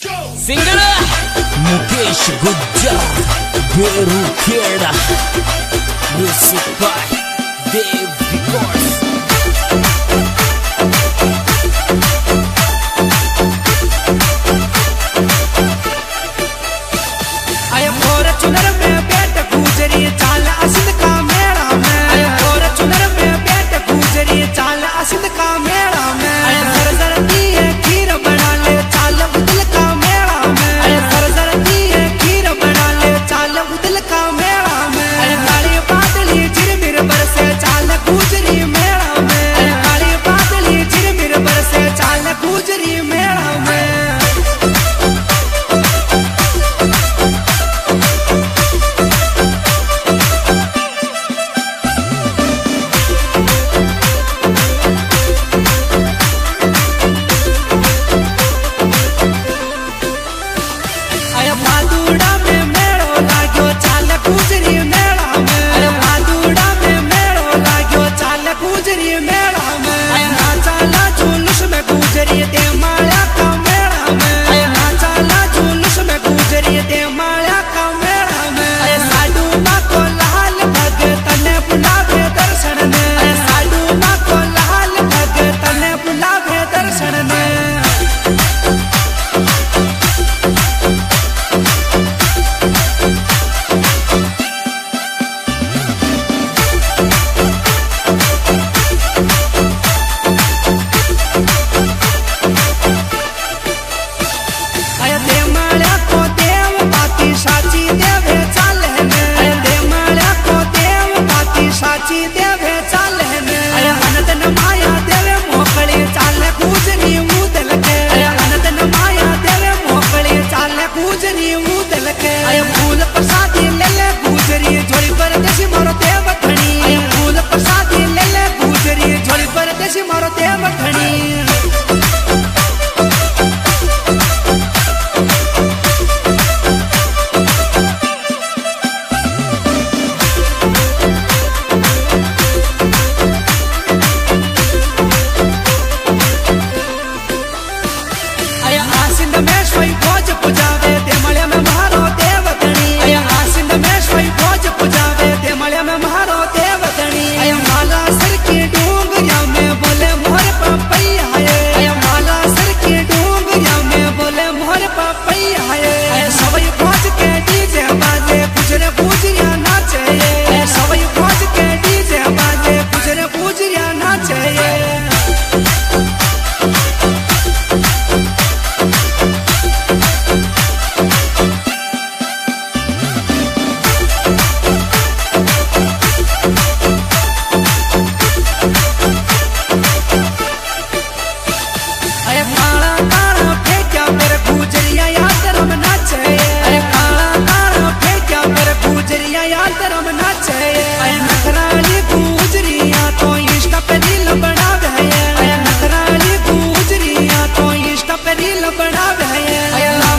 Singer Mukesh Gujjar बेरू खेड़ा music by Dev records. चुनर में बैठ गुजरी चाल असिंद का मेला में और चुनर में बैठ गुजरी चाल असिंद का मेला में सर सर दिए खीर बना ले चाल उदल का मेला में सर सर दिए खीर बना ले चाल उदल का मेला में काली बादली झिरमिर बरसे चाल गुजरी मेला में काली बादली झिरमिर बरसे चाल गुजरी मेला में। बना